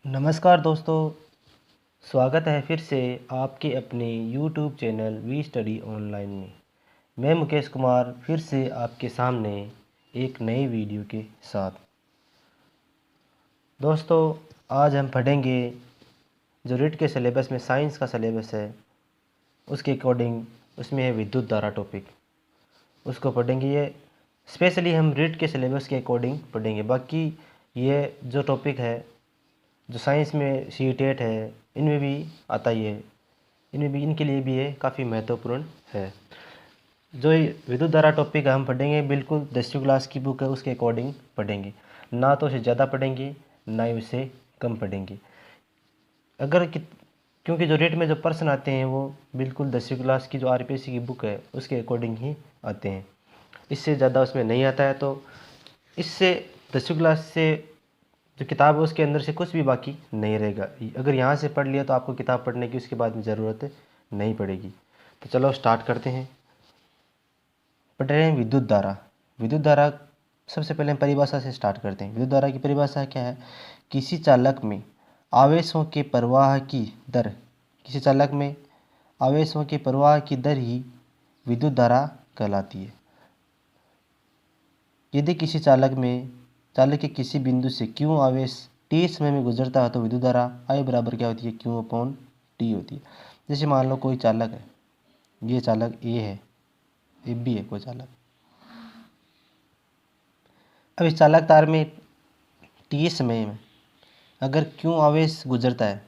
नमस्कार दोस्तों, स्वागत है फिर से आपके अपने YouTube channel we study online में। मैं मुकेश कुमार फिर से आपके सामने एक नई वीडियो के साथ। दोस्तों, आज हम पढ़ेंगे जो रीट के सिलेबस में साइंस का सिलेबस है उसके अकॉर्डिंग उसमें है विद्युत धारा टॉपिक, उसको पढ़ेंगे। ये स्पेशली हम रीट के सिलेबस के अकॉर्डिंग पढ़ेंगे। बाकी ये जो टॉपिक है जो साइंस में सी-टेट है इनमें भी आता ही है, इनमें भी इनके लिए भी ये काफ़ी महत्वपूर्ण है। जो ये विद्युत धारा टॉपिक हम पढ़ेंगे बिल्कुल 10वीं क्लास की बुक है उसके अकॉर्डिंग पढ़ेंगे, ना तो उसे ज़्यादा पढ़ेंगे ना ही उससे कम पढ़ेंगे। क्योंकि जो रेट में जो प्रश्न आते हैं वो बिल्कुल 10वीं क्लास की जो आरपीएससी की बुक है उसके अकॉर्डिंग ही आते हैं, इससे ज़्यादा उसमें नहीं आता है। तो इससे 10वीं क्लास से जो किताब है उसके अंदर से कुछ भी बाकी नहीं रहेगा। अगर यहाँ से पढ़ लिया तो आपको किताब पढ़ने की उसके बाद में ज़रूरत नहीं पड़ेगी। तो चलो स्टार्ट करते हैं। पढ़ रहे हैं विद्युत धारा। विद्युत धारा सबसे पहले हम परिभाषा से स्टार्ट करते हैं। विद्युत धारा की परिभाषा क्या है? किसी चालक में आवेशों के प्रवाह की दर, किसी चालक में आवेशों के प्रवाह की दर ही विद्युत धारा कहलाती है। यदि किसी चालक के किसी बिंदु से क्यों आवेश t समय में गुजरता है तो विद्युत धारा I बराबर क्या होती है? Q अपॉन टी होती है। जैसे मान लो कोई चालक है, ये चालक A है, ए बी है कोई चालक। अब इस चालक तार में t समय में अगर क्यों आवेश गुजरता है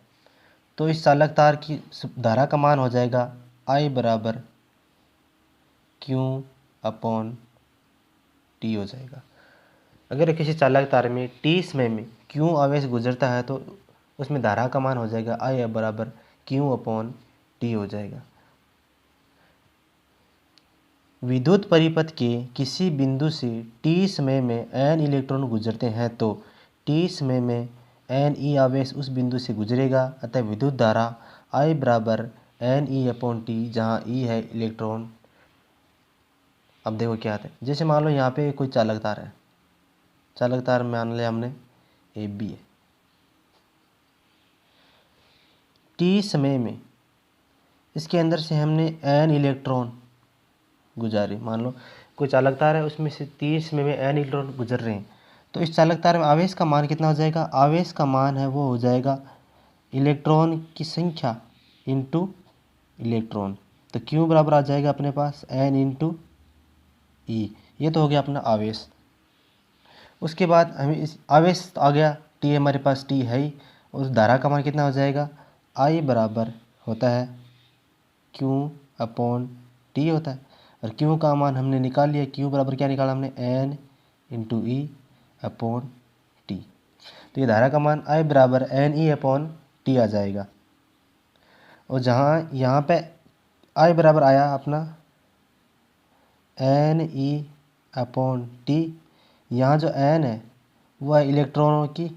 तो इस चालक तार की धारा का मान हो जाएगा I बराबर Q अपॉन टी हो जाएगा। अगर किसी चालक तार में t समय में क्यों आवेश गुजरता है तो उसमें धारा का मान हो जाएगा I बराबर Q अपॉन टी हो जाएगा। विद्युत परिपथ के किसी बिंदु से t समय में n इलेक्ट्रॉन गुजरते हैं तो t समय में n e आवेश उस बिंदु से गुजरेगा। अतः विद्युत धारा I बराबर n e अपॉन टी, जहाँ e है इलेक्ट्रॉन। अब देखो क्या आता है। जैसे मान लो यहाँ पे कोई चालक तार है, चालक तार मान लिया हमने ए बी है। टी समय में इसके अंदर से हमने n इलेक्ट्रॉन गुजारे। मान लो कोई चालक तार है उसमें से 30 में n इलेक्ट्रॉन गुजर रहे हैं, तो इस चालक तार में आवेश का मान कितना हो जाएगा? आवेश का मान है वो हो जाएगा इलेक्ट्रॉन की संख्या इंटू इलेक्ट्रॉन। तो क्यू बराबर आ जाएगा अपने पास n इंटू ई। ये तो हो गया अपना आवेश। उसके बाद हमें इस आवेश आ गया, टी हमारे पास टी है ही। उस धारा का मान कितना हो जाएगा? आई बराबर होता है क्यू अपॉन टी होता है। और क्यू का मान हमने निकाल लिया। क्यू बराबर क्या निकाला हमने? N into e upon t. तो ये धारा का मान आई बराबर एन ई अपॉन टी आ जाएगा। और जहाँ यहाँ पे आई बराबर आया अपना एन ई अपॉन टी, यहाँ जो एन है वह है इलेक्ट्रॉनों की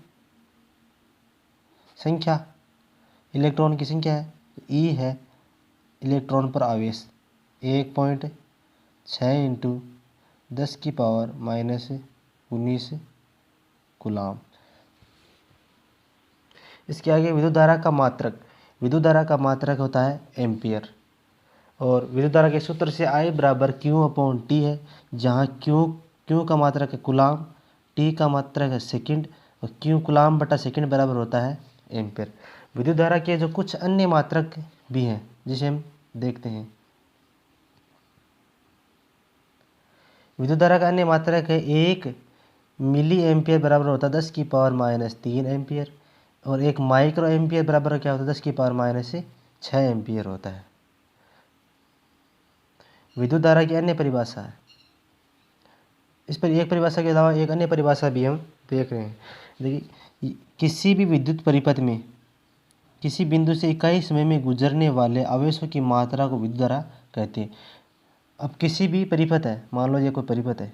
संख्या, इलेक्ट्रॉन की संख्या है। ई है इलेक्ट्रॉन पर आवेश 1.6 इंटू 10 की पावर -19 कूलाम। इसके आगे विद्युत धारा का मात्रक। विद्युत धारा का मात्रक होता है एम्पियर। और विद्युत धारा के सूत्र से I बराबर Q अपॉन टी है, जहाँ Q का मात्रक है कूलाम, T का मात्रक है सेकंड, और Q कूलाम बटा सेकंड बराबर होता है एम्पियर। विद्युत धारा के जो कुछ अन्य मात्रक भी हैं जिसे हम देखते हैं। विद्युत धारा का अन्य मात्रक है 1 मिली एम्पियर बराबर होता है 10 की पावर -3 एम्पियर, और 1 माइक्रो एम्पियर बराबर क्या होता है? 10 की पावर -6 एम्पियर होता है। विद्युत धारा की अन्य परिभाषा है। इस पर एक परिभाषा के अलावा एक अन्य परिभाषा भी हम देख रहे हैं। देखिए, किसी भी विद्युत परिपथ में किसी बिंदु से इकाई समय में गुजरने वाले आवेशों की मात्रा को विद्युत धारा कहते हैं। अब किसी भी परिपथ है, मान लो ये कोई परिपथ है।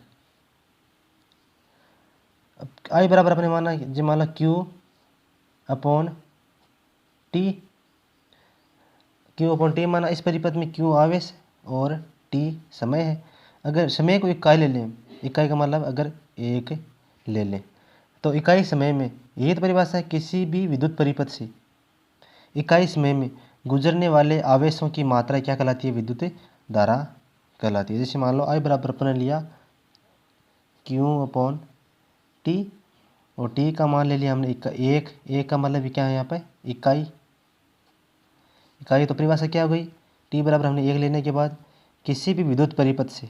अब आई बराबर अपने माना जी, मान लो Q upon T. Q upon T माना इस परिपथ में क्यू आवेश और टी समय है। अगर समय को इकाई ले लें, इकाई का मतलब अगर एक ले लें, तो इकाई समय में, ये तो परिभाषा है, किसी भी विद्युत परिपथ से इकाई समय में गुजरने वाले आवेशों की मात्रा क्या कहलाती है? विद्युत धारा कहलाती है। जैसे मान लो आई बराबर अपन लिया Q/T और T का मान ले लिया हमने एक का मतलब क्या है यहाँ पे? इकाई। तो परिभाषा क्या हो गई? T बराबर हमने 1 लेने के बाद किसी भी विद्युत परिपथ से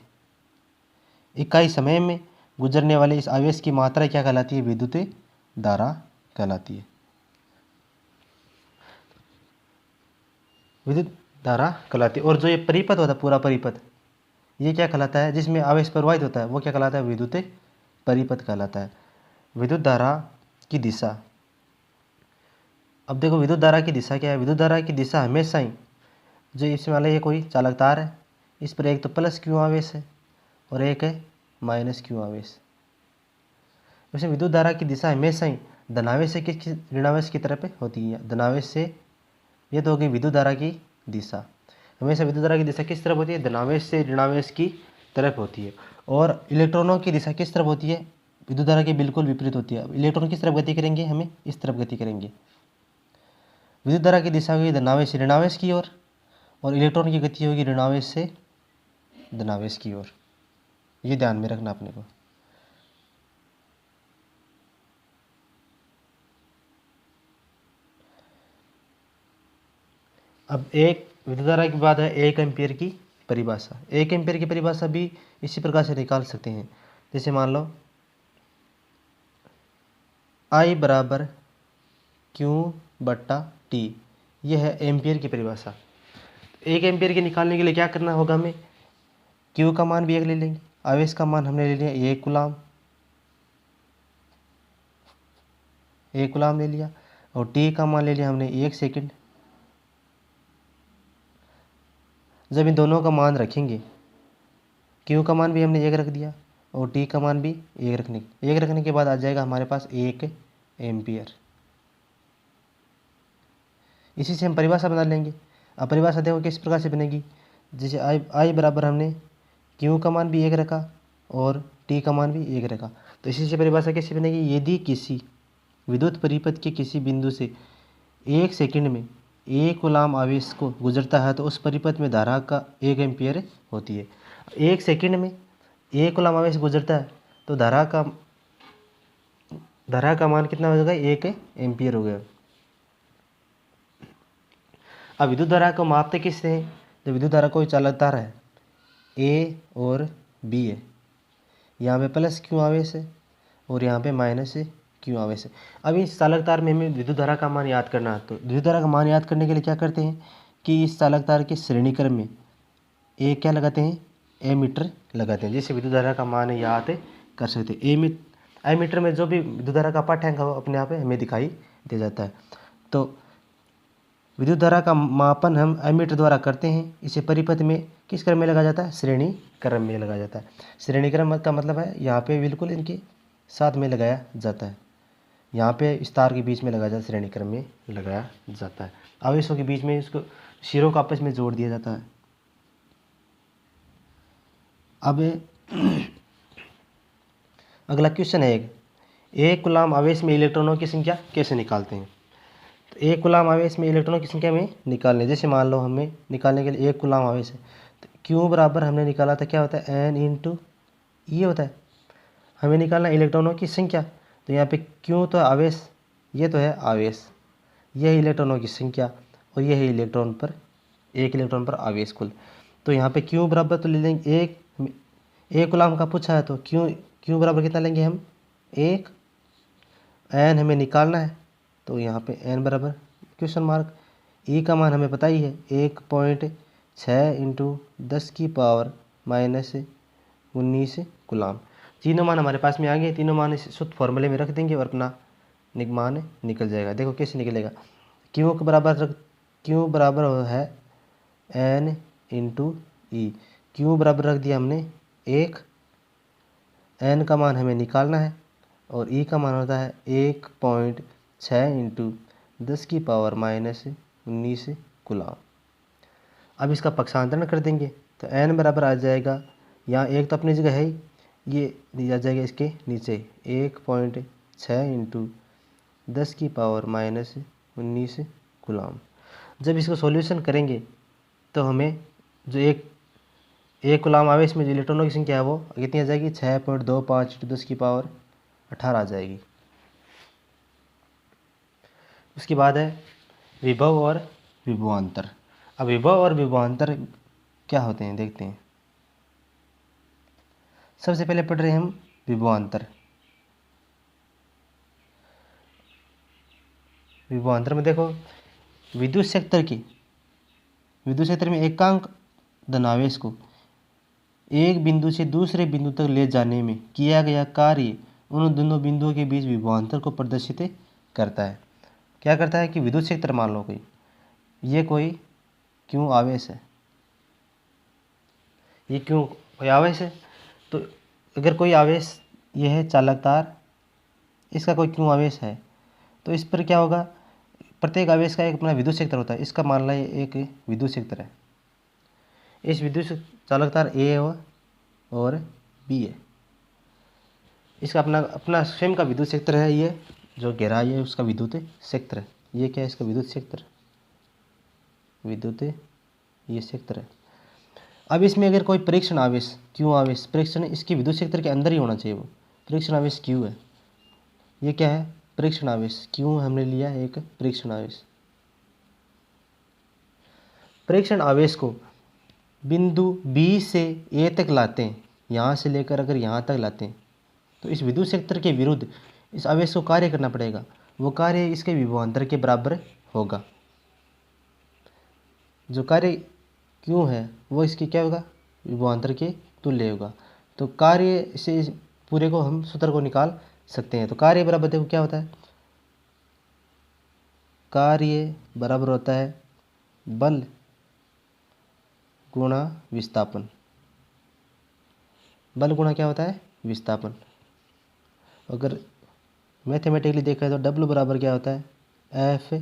इकाई समय में गुजरने वाले इस आवेश की मात्रा क्या कहलाती है? विद्युत धारा कहलाती है। विद्युत धारा कहलाती है। और जो ये परिपथ होता है, पूरा परिपथ, ये क्या कहलाता है? जिसमें आवेश प्रवाहित होता है वो क्या कहलाता है? विद्युत परिपथ कहलाता है। विद्युत धारा की दिशा, अब देखो विद्युत धारा की दिशा क्या है? विद्युत धारा की दिशा हमेशा ही, जो इसमें वाला ये कोई चालक तार है, इस पर एक तो प्लस क्यू आवेश है और एक है माइनस क्यू आवेश। वैसे विद्युत धारा की दिशा हमेशा ही धनावेश से किस ऋणावेश की तरफ होती है? धनावेश से। ये तो हो गई विद्युत धारा की दिशा। हमेशा विद्युत धारा की दिशा किस तरफ होती है? धनावेश से ऋणावेश की तरफ होती है। और इलेक्ट्रॉनों की दिशा किस तरफ होती है? विद्युत धारा के बिल्कुल विपरीत होती है। इलेक्ट्रॉन किस तरफ गति करेंगे? हमें इस तरफ गति करेंगे। विद्युत धारा की दिशा होगी धनावेश से ऋणावेश की ओर और इलेक्ट्रॉन की गति होगी ऋणावेश से धनावेश की ओर। ये ध्यान में रखना अपने को। अब एक विद्युत धारा के बाद है 1 एम्पीयर की परिभाषा। 1 एम्पीयर की परिभाषा भी इसी प्रकार से निकाल सकते हैं। जैसे मान लो I बराबर Q/T, यह है एम्पीयर की परिभाषा। 1 एम्पीयर के निकालने के लिए क्या करना होगा हमें? Q का मान भी 1 ले लेंगे, आवेश का मान हमने ले लिया 1 कूलाम, 1 कूलाम ले लिया, और T का मान ले लिया हमने 1 सेकंड। जब इन दोनों का मान रखेंगे, Q का मान भी हमने 1 रख दिया और T का मान भी 1 रखने के बाद आ जाएगा हमारे पास 1 एम्पीयर। इसी से हम परिभाषा बना लेंगे। अब परिभाषा देखो किस प्रकार से बनेगी। जैसे I बराबर हमने Q का मान भी 1 रखा और T का मान भी 1 रखा, तो इसी से परिभाषा कैसे बनेगी? यदि किसी विद्युत परिपथ के किसी बिंदु से 1 सेकंड में 1 कूलाम आवेश को गुजरता है तो उस परिपथ में धारा का 1 एम्पीयर होती है। 1 सेकंड में 1 कूलाम आवेश गुजरता है तो धारा का मान कितना हो जाएगा? 1 एम्पीयर हो गया। अब विद्युत धारा को मापते किससे हैं? जब विद्युत धारा कोई चालक तार है A और B है, यहाँ पे प्लस क्यू आवेश है और यहाँ पे माइनस क्यू आवेश है। अब इस चालक तार में हमें विद्युत धारा का मान याद करना है, तो विद्युत धारा का मान याद करने के लिए क्या करते हैं कि इस चालक तार के श्रेणी क्रम में एक क्या लगाते हैं? एमीटर लगाते हैं, जिससे विद्युत धारा का मान याद कर सकते हैं। एमीटर में जो भी विद्युत धारा का पाठ्यांक है वो अपने आप हमें दिखाई दे जाता है। तो विद्युत धारा का मापन हम एमीटर द्वारा करते हैं। इसे परिपथ में किस क्रम में लगाया जाता है? श्रेणी क्रम में लगाया जाता है। श्रेणी क्रम का मतलब है यहाँ पे बिल्कुल इनके साथ में लगाया जाता है, यहाँ पे इस तार के बीच में लगाया जाता है, श्रेणी क्रम में लगाया जाता है। आवेशों के बीच में इसको सिरों को आपस में जोड़ दिया जाता है। अब अगला क्वेश्चन है, एक कूलाम आवेश में इलेक्ट्रॉनों की संख्या कैसे निकालते हैं? तो 1 कूलाम आवेश में इलेक्ट्रॉनों की संख्या में निकालने, जैसे मान लो हमें निकालने के लिए 1 कूलाम आवेश है तो Q बराबर हमने निकाला था क्या होता है? N इंटू E होता है। हमें निकालना इलेक्ट्रॉनों की संख्या, तो यहाँ पे Q तो आवेश, ये तो है आवेश, यह है इलेक्ट्रॉनों की संख्या और यह है इलेक्ट्रॉन पर, 1 इलेक्ट्रॉन पर आवेश कुल। तो यहाँ पे Q बराबर तो ले लेंगे 1 कूलाम का पूछा है तो Q बराबर कितना लेंगे हम? 1। N हमें निकालना है तो यहाँ पे N बराबर क्वेश्चन मार्क। E का मान हमें पता ही है 1.6 इंटू 10 की पावर माइनस 19 कूलाम। तीनों मान हमारे पास में आ गए, तीनों मान इस शुद्ध फॉर्मूले में रख देंगे और अपना मान निकल जाएगा। देखो कैसे निकलेगा। Q बराबर है N इंटू E। Q बराबर रख दिया हमने 1, N का मान हमें निकालना है और E का मान होता है 1.6 इंटू 10 की पावर माइनस 19 कूलाम। अब इसका पक्षांतरण कर देंगे तो N बराबर आ जाएगा, यहाँ 1 तो अपनी जगह है ही, ये आ जाएगा इसके नीचे 1.6 6×10⁻⁻19 कूलम। जब इसको सॉल्यूशन करेंगे तो हमें जो एक कूलम आवेश में जो इलेक्ट्रॉनों की संख्या है वो कितनी आ जाएगी, 6.25×10⁻18 आ जाएगी। उसके बाद है विभव और विभवांतर। अब विभव और विभवांतर क्या होते हैं देखते हैं। सबसे पहले पढ़ रहे हैं हम विभवांतर। विभवांतर में देखो, विद्युत क्षेत्र में एकांक धनावेश को एक बिंदु से दूसरे बिंदु तक ले जाने में किया गया कार्य उन दोनों बिंदुओं के बीच विभवांतर को प्रदर्शित करता है। क्या करता है कि विद्युत क्षेत्र मान लो ये कोई क्यों आवेश है, ये क्यों कोई आवेश है, तो अगर कोई आवेश ये है चालक तार, इसका कोई क्यों आवेश है, तो इस पर क्या होगा, प्रत्येक आवेश का एक अपना विद्युत क्षेत्र होता है। इसका मान लो ये एक विद्युत क्षेत्र है, इस विद्युत चालक तार ए और बी है, इसका अपना स्वयं का विद्युत क्षेत्र है। ये जो गहराई है उसका विद्युत क्षेत्र है। ये क्या है, इसका विद्युत क्षेत्र, ये क्षेत्र है। अब इसमें अगर कोई परीक्षण आवेश क्यों आवेश, परीक्षण इसके विद्युत क्षेत्र के अंदर ही होना चाहिए, वो परीक्षण आवेश क्यों है। ये क्या है, परीक्षण आवेश। क्यों हमने लिया एक परीक्षण आवेश। परीक्षण आवेश को बिंदु बी से ए तक लाते हैं, यहाँ से लेकर अगर यहाँ तक लाते हैं तो इस विद्युत क्षेत्र के विरुद्ध इस आवेश को कार्य करना पड़ेगा। वो कार्य इसके विभवांतर के बराबर होगा। जो कार्य क्यों है वो इसकी क्या होगा, विभवांतर के तुल्य होगा। तो कार्य से इस पूरे को हम सूत्र को निकाल सकते हैं। तो कार्य बराबर देखो क्या होता है, कार्य बराबर होता है बल गुणा विस्थापन। बल गुणा क्या होता है, विस्थापन। अगर मैथमेटिकली देखा है तो W बराबर क्या होता है, F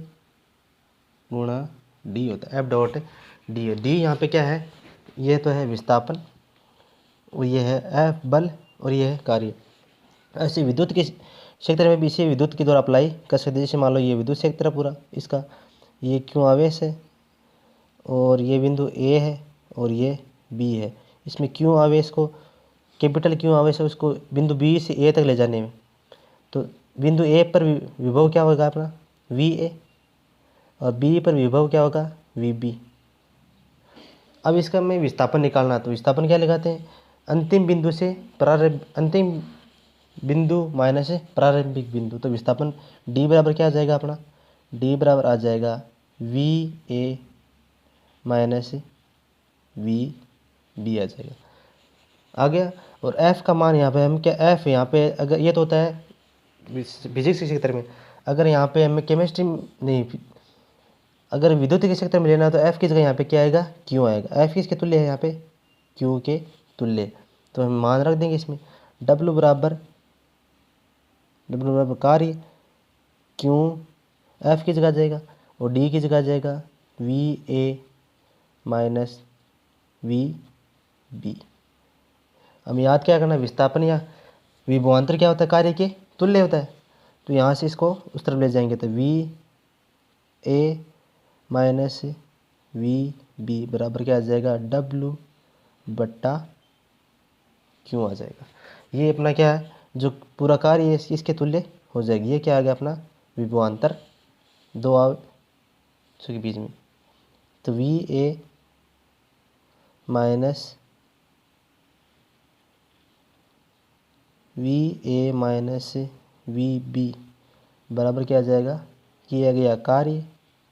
गुणा D होता है, F डॉट डी है। डी यहाँ पे क्या है, ये तो है विस्थापन और ये है F बल और ये है कार्य। ऐसे विद्युत के क्षेत्र में भी इसे विद्युत के द्वारा अप्लाई कर सकते हैं। जैसे मान लो ये विद्युत क्षेत्र पूरा इसका, ये क्यों आवेश है और ये बिंदु A है और ये B है। इसमें क्यों आवेश को, कैपिटल क्यों आवेश है उसको बिंदु B से A तक ले जाने में, तो बिंदु A पर विभव क्या होगा अपना VA और B पर विभव क्या होगा VB। अब इसका मैं विस्थापन निकालना, तो विस्थापन क्या लगाते हैं, अंतिम बिंदु माइनस प्रारंभिक बिंदु। तो विस्थापन D बराबर क्या आ जाएगा अपना, D बराबर आ जाएगा VA माइनस VB आ जाएगा, आ गया। और F का मान यहाँ पे हम क्या, F यहाँ पे अगर ये तो होता है फिजिक्स के क्षेत्र में, अगर यहाँ पे हमें केमिस्ट्री नहीं, अगर विद्युत के क्षेत्र में लेना तो F की जगह यहाँ पे क्या आएगा, Q आएगा। F किसके तुल्य है यहाँ पे, Q के तुल्य। तो हम मान रख देंगे इसमें W बराबर कार्य, Q F की जगह जाएगा और D की जगह जाएगा VA माइनस VB। अब याद क्या करना, विस्थापन या विभवांतर क्या होता है, कार्य के तुल्य होता है। तो यहाँ से इसको उस तरफ ले जाएंगे तो VA माइनस VB बराबर क्या आ जाएगा, W बट्टा Q आ जाएगा। ये अपना क्या है, जो पूरा कार्य है इसके तुल्य हो जाएगी। ये क्या आ गया अपना विभवांतर दो आवेशों के बीच में। तो VA माइनस VB बराबर क्या आ जाएगा, किया गया कार्य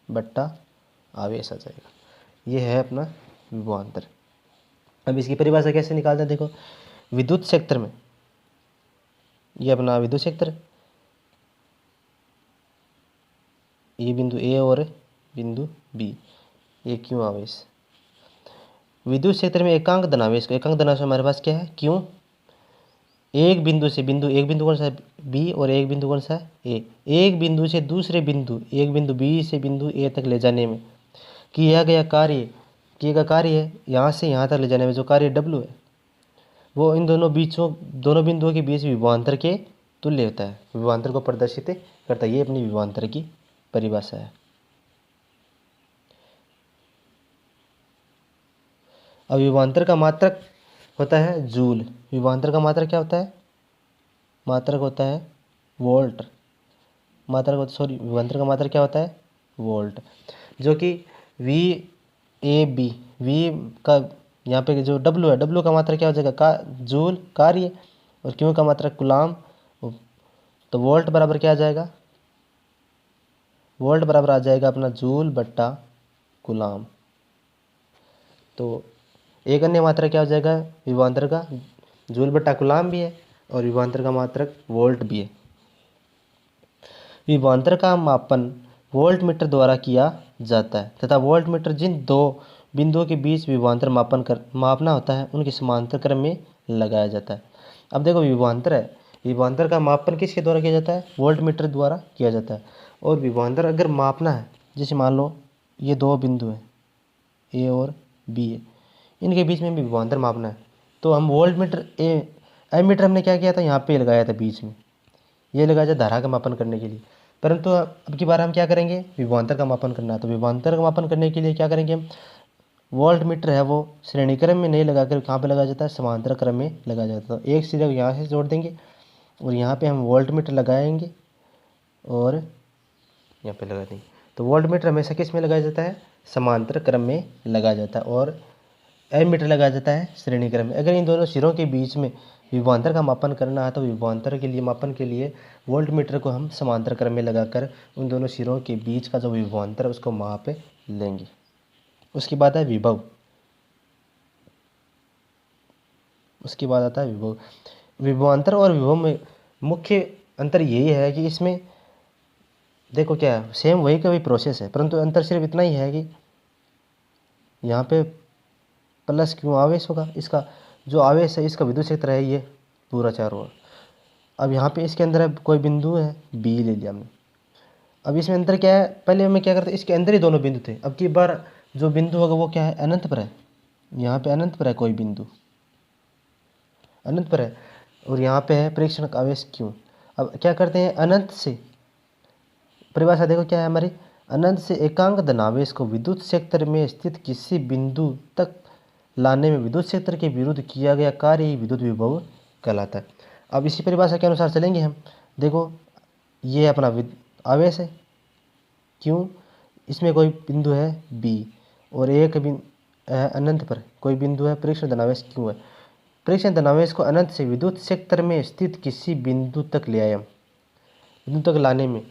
बट्टा आवेश आ जाएगा। ये है अपना विभवांतर। अब इसकी परिभाषा कैसे निकालते हैं, देखो विद्युत क्षेत्र में, ये अपना विद्युत क्षेत्र, ये बिंदु A और बिंदु B, ये क्यों आवेश। विद्युत क्षेत्र में एकांक धनावेश को, एकांक धनावेश हमारे पास क्या है, क्यों, एक बिंदु से एक बिंदु कौन सा है B और एक बिंदु कौन सा है A, एक बिंदु से दूसरे बिंदु, एक बिंदु B से बिंदु A तक ले जाने में किया गया कार्य है, यहाँ से यहाँ तक ले जाने में जो कार्य W है वो इन दोनों बिंदुओं के बीच विभवांतर के तुल्य होता है, विभवांतर को प्रदर्शित करता है। ये अपनी विभवांतर की परिभाषा है। अब विभवांतर का मात्रक होता है जूल। विभवांतर का मात्रक क्या होता है? मात्रक होता है वोल्ट। विभवांतर का मात्रक क्या होता है? वोल्ट। जो कि VAB, वी का यहाँ पे जो W है, W का मात्रक क्या हो जाएगा? जूल कार्य, और Q का मात्रक कूलाम। तो वोल्ट बराबर क्या आ जाएगा? वोल्ट बराबर आ जाएगा अपना जूल बट्टा कूलाम। तो एक अन्य मात्रक क्या हो जाएगा विभवांतर का? जूल बट्टा कूलाम भी है, और विभवांतर का मात्रक वोल्ट भी है। विभवांतर का मापन वोल्ट मीटर द्वारा किया जाता है तथा वोल्ट मीटर जिन दो बिंदुओं के बीच विभवांतर मापना होता है उनके समांतर क्रम में लगाया जाता है। अब देखो विभवांतर है, विभवांतर का मापन किसके द्वारा किया जाता है? वोल्ट मीटर द्वारा किया जाता है। और विभवांतर अगर मापना है, जैसे मान लो ये दो बिंदु हैं ए और बी है, इनके बीच में भी विभवांतर मापना है, तो हम वोल्ट मीटर एमीटर हमने क्या किया था? यहाँ पे लगाया था बीच में, ये लगाया था धारा का मापन करने के लिए। परंतु अब की बार हम क्या करेंगे? विभवांतर का मापन करना है। तो विभवांतर का मापन करने के लिए क्या करेंगे हम? वोल्ट मीटर है वो श्रेणी क्रम में नहीं लगाकर कहाँ पे लगाया जाता है? समांतर क्रम में लगाया जाता है। तो एक सिरे यहाँ से जोड़ देंगे और यहाँ पे हम वोल्ट मीटर लगाएंगे और यहाँ पे लगा देंगे। तो वोल्ट मीटर हमेशा किस में लगाया जाता है? समांतर क्रम में लगाया जाता है। और एमीटर लगाया जाता है श्रेणी क्रम में। अगर इन दोनों सिरों के बीच में विभवांतर का मापन करना है तो विभवांतर के लिए मापन के लिए वोल्ट मीटर को हम समांतर क्रम में लगाकर उन दोनों सिरों के बीच का जो विभवांतर है उसको माप लेंगे। उसके बाद है विभव। उसके बाद आता है विभव। विभवांतर और विभव में मुख्य अंतर यही है कि इसमें देखो क्या है, सेम वही का भी प्रोसेस है, परंतु अंतर सिर्फ इतना ही है कि यहाँ पे प्लस क्यों आवेश होगा, इसका जो आवेश है इसका विद्युत क्षेत्र है ये पूरा चारों ओर। अब यहाँ पे इसके अंदर कोई बिंदु है बी ले लिया हमने। अब इसमें अंतर क्या है? पहले हमें क्या करते, इसके अंदर ही दोनों बिंदु थे। अब की बार जो बिंदु होगा वो क्या है? अनंत पर है। यहाँ पे अनंत पर है कोई बिंदु, अनंत पर है, और यहाँ पे है प्रेक्षण का आवेश क्यों। अब क्या करते हैं? अनंत से परिभाषा देखो क्या है हमारी? अनंत से एकांक धनावेश को विद्युत क्षेत्र में स्थित किसी बिंदु तक लाने में विद्युत क्षेत्र के विरुद्ध किया गया कार्य ही विद्युत विभव कहलाता है। अब इसी परिभाषा के अनुसार चलेंगे हम। देखो ये अपना आवेश है क्यों, इसमें कोई बिंदु है बी, और एक अनंत पर कोई बिंदु है प्रेक्षण धनावेश क्यों है। प्रेक्षण धनावेश को अनंत से विद्युत क्षेत्र में स्थित किसी बिंदु तक ले आए, बिंदु तक लाने में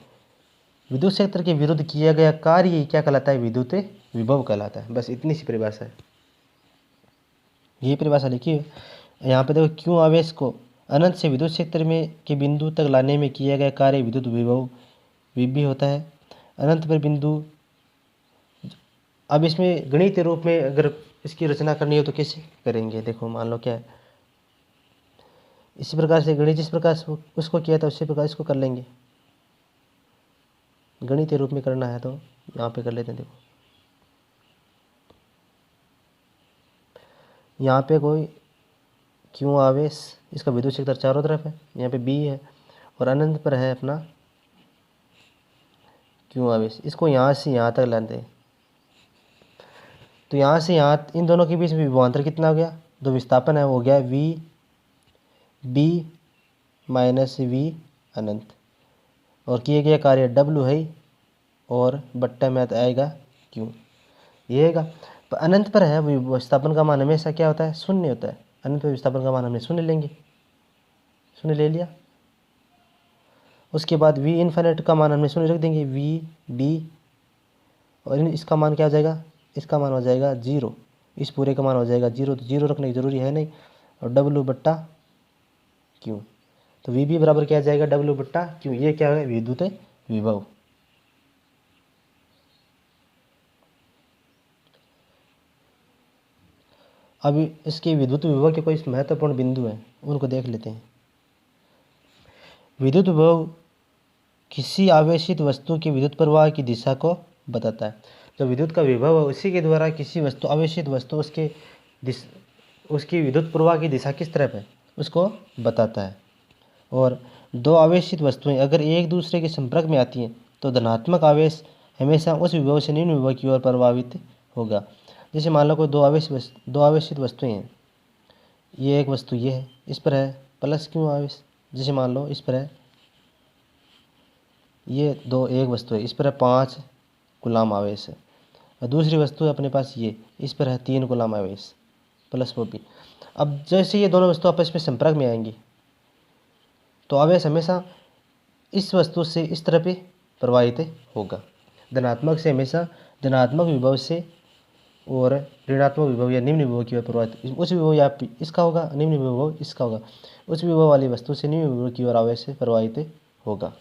विद्युत क्षेत्र के विरुद्ध किया गया कार्य क्या कहलाता है? विद्युत विभव कहलाता है। बस इतनी सी परिभाषा है, ये परिभाषा लिखिए यहाँ पे। देखो क्यों आवेश को अनंत से विद्युत क्षेत्र में के बिंदु तक लाने में किया गया कार्य विद्युत विभव भी होता है। अनंत पर बिंदु। अब इसमें गणितीय रूप में अगर इसकी रचना करनी हो तो कैसे करेंगे? देखो मान लो क्या है, इसी प्रकार से गणित जिस प्रकार से उसको किया था उसी प्रकार इसको कर लेंगे। गणितीय रूप में करना है तो यहाँ पे कर लेते हैं। देखो यहाँ पे कोई क्यों आवेश, इसका विद्युत क्षेत्र चारों तरफ है, यहाँ पे बी है, और अनंत पर है अपना क्यों आवेश। इसको यहाँ से यहाँ तक लाते हैं, तो यहाँ से यहाँ इन दोनों के बीच में विभवांतर कितना हो गया? जो विस्थापन है वो हो गया वी बी माइनस वी अनंत, और किए गया कार्य डब्ल्यू है, और बट्टा में आएगा क्यों, ये आएगा। तो अनंत पर है विस्थापन का मान हमेशा क्या होता है? शून्य होता है। अनंत पर विस्थापन का मान हमने शून्य लेंगे, शून्य ले लिया। उसके बाद वी इन्फिनिट का मान हमने शून्य रख देंगे, वी डी, और इसका मान क्या हो जाएगा? इसका मान हो जाएगा 0, इस पूरे का मान हो जाएगा 0। तो 0 रखने की जरूरी है नहीं, और डब्ल्यू बट्टा क्यों। तो वी बी बराबर क्या आ जाएगा? डब्ल्यू बट्टा क्यों। ये क्या है? विद्युत विभव। अब इसके विद्युत विभव के कोई महत्वपूर्ण बिंदु हैं, उनको देख लेते हैं। विद्युत विभव किसी आवेशित वस्तु की विद्युत प्रवाह की दिशा को बताता है। जो विद्युत का विभव है उसी के द्वारा किसी वस्तु आवेशित वस्तु उसकी विद्युत प्रवाह की दिशा किस तरफ है उसको बताता है। और दो आवेशित वस्तुएं अगर एक दूसरे के संपर्क में आती हैं तो धनात्मक आवेश हमेशा उस विभव से निम्न विभव की ओर प्रभावित होगा। जैसे मान लो कोई दो आवेशित वस्तुएं हैं, ये एक वस्तु ये है, इस पर है प्लस क्यों आवेश। जैसे मान लो इस पर है ये एक वस्तु है, इस पर है 5 कूलाम आवेश है, और दूसरी वस्तु है अपने पास ये, इस पर है 3 कूलाम आवेश प्लस वो भी। अब जैसे ये दोनों वस्तु आपस में संपर्क में आएंगी तो आवेश हमेशा इस वस्तु से इस तरह पे प्रवाहित होगा। धनात्मक से हमेशा धनात्मक विभव से और ऋणात्मक विभव या निम्न विभव की ओर प्रवाहित, उस विभव या इसका होगा, निम्न विभव इसका होगा, उस विभव वाली वस्तु से निम्न विभव की ओर आवेश से प्रवाहित होगा।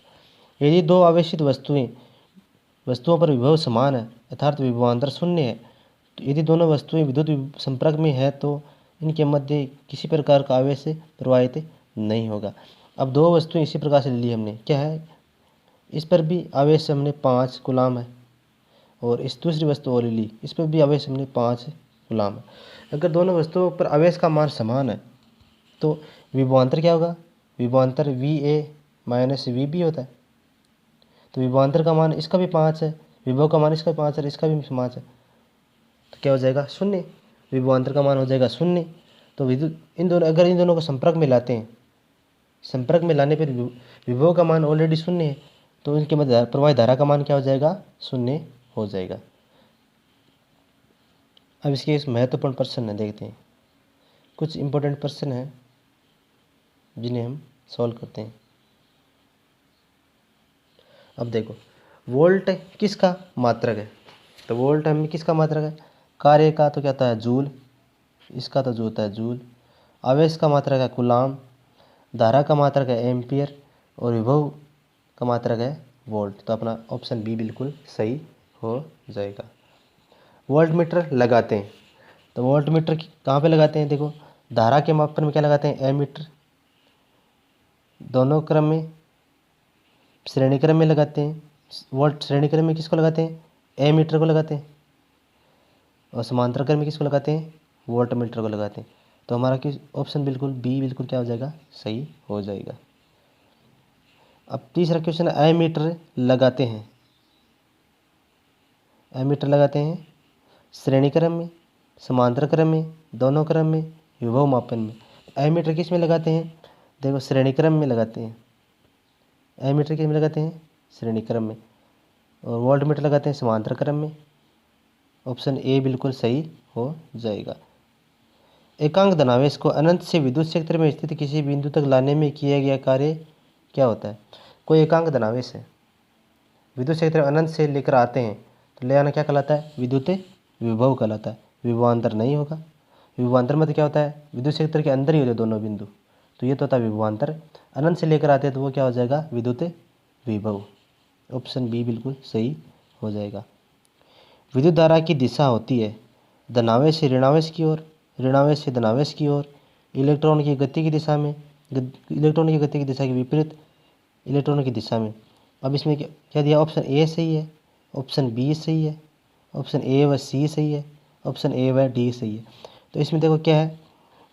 यदि दो आवेशित वस्तुओं पर विभव समान है अर्थात विभवांतर शून्य है, तो यदि दोनों वस्तुएं विद्युत संपर्क में है तो इनके मध्य किसी प्रकार का आवेश से प्रवाहित नहीं होगा। अब दो वस्तुएं इसी प्रकार से ले ली हमने, क्या है, इस पर भी आवेश हमने 5 कूलाम है, और इस दूसरी वस्तु और ले ली, इस पर भी आवेश हमने 5 कूलाम है। अगर दोनों वस्तुओं पर आवेश का मान समान है तो विभवांतर क्या होगा, विभवांतर VA माइनस VB होता है। तो विभवांतर का मान इसका भी 5 है, विभव का मान इसका भी 5 है, इसका भी 5 है, तो क्या हो जाएगा, शून्य। विभवांतर का मान हो जाएगा शून्य। तो विद्युत इन दोनों को संपर्क में लाते हैं, संपर्क में लाने पर विभव का मान ऑलरेडी शून्य है, तो इनके मध्य प्रवाहित धारा का मान क्या हो जाएगा, शून्य हो जाएगा। अब इसके इस महत्वपूर्ण प्रश्न है, देखते हैं कुछ इंपॉर्टेंट प्रश्न हैं जिन्हें हम सॉल्व करते हैं। अब देखो, वोल्ट किसका मात्रक है, तो वोल्ट हमें किसका मात्रक है, कार्य का तो क्या होता है जूल, इसका तो जो होता है जूल, आवेश का मात्रक है कूलाम, धारा का मात्रक है एम्पियर, और विभव का मात्रक है वोल्ट। तो अपना ऑप्शन बी बिल्कुल सही हो जाएगा। वोल्ट मीटर लगाते हैं, तो वोल्ट मीटर कहाँ पे लगाते हैं, देखो धारा के मापन में क्या लगाते हैं, एमीटर, दोनों क्रम में श्रेणी क्रम में लगाते हैं। वोल्ट श्रेणी क्रम में किसको लगाते हैं, एमीटर को लगाते हैं, और समांतर क्रम में किसको लगाते हैं, वोल्ट मीटर को लगाते हैं। तो हमारा किस ऑप्शन बिल्कुल बी बिल्कुल क्या हो जाएगा, सही हो जाएगा। अब तीसरा क्वेश्चन, एमीटर लगाते हैं, एमीटर लगाते हैं श्रेणी क्रम में, समांतर क्रम में, दोनों क्रम में, विभव मापन में। एमीटर किस में लगाते हैं, देखो श्रेणी क्रम में लगाते हैं, एमीटर किस में लगाते हैं, श्रेणी क्रम में, और वोल्ट मीटर लगाते हैं समांतर क्रम में। ऑप्शन ए बिल्कुल सही हो जाएगा। एकांक धनावेश को अनंत से विद्युत क्षेत्र में स्थित किसी बिंदु तक लाने में किया गया कार्य क्या होता है। कोई एकांक धनावेश है, विद्युत क्षेत्र अनंत से लेकर आते हैं तो ले आना क्या कहलाता है, विद्युत विभव कहलाता है, विभवांतर नहीं होगा। विभवांतर मतलब क्या होता है, विद्युत क्षेत्र के अंदर ही होते दोनों बिंदु, तो ये तो होता है विभवांतर। अनंत से लेकर आते हैं तो वो क्या हो जाएगा, विद्युत विभव। ऑप्शन बी बिल्कुल सही हो जाएगा। विद्युत धारा की दिशा होती है धनावेश से ऋणावेश की ओर, ऋणावेश से धनावेश की ओर, इलेक्ट्रॉन की गति की दिशा में, इलेक्ट्रॉन की गति की दिशा के विपरीत इलेक्ट्रॉन की दिशा में। अब इसमें क्या दिया, ऑप्शन ए सही है, ऑप्शन बी सही है, ऑप्शन ए व सी सही है, ऑप्शन ए व डी सही है। तो इसमें देखो क्या है,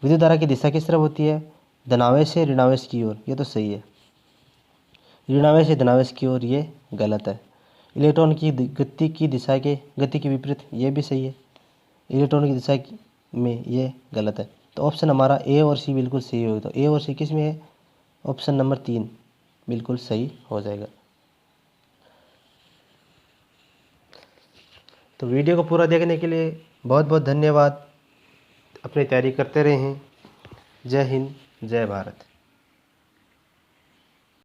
विद्युत धारा की दिशा किस तरफ होती है, धनावेश से ऋणावेश की ओर, ये तो सही है। ऋणावेश से धनावेश की ओर ये गलत है। इलेक्ट्रॉन की गति की दिशा के गति के विपरीत ये भी सही है। इलेक्ट्रॉन की दिशा में ये गलत है। तो ऑप्शन हमारा ए और सी बिल्कुल सही होगा। तो ए और सी किस में है, ऑप्शन नंबर 3 बिल्कुल सही हो जाएगा। तो वीडियो को पूरा देखने के लिए बहुत बहुत धन्यवाद। अपनी तैयारी करते रहें। जय हिंद, जय भारत।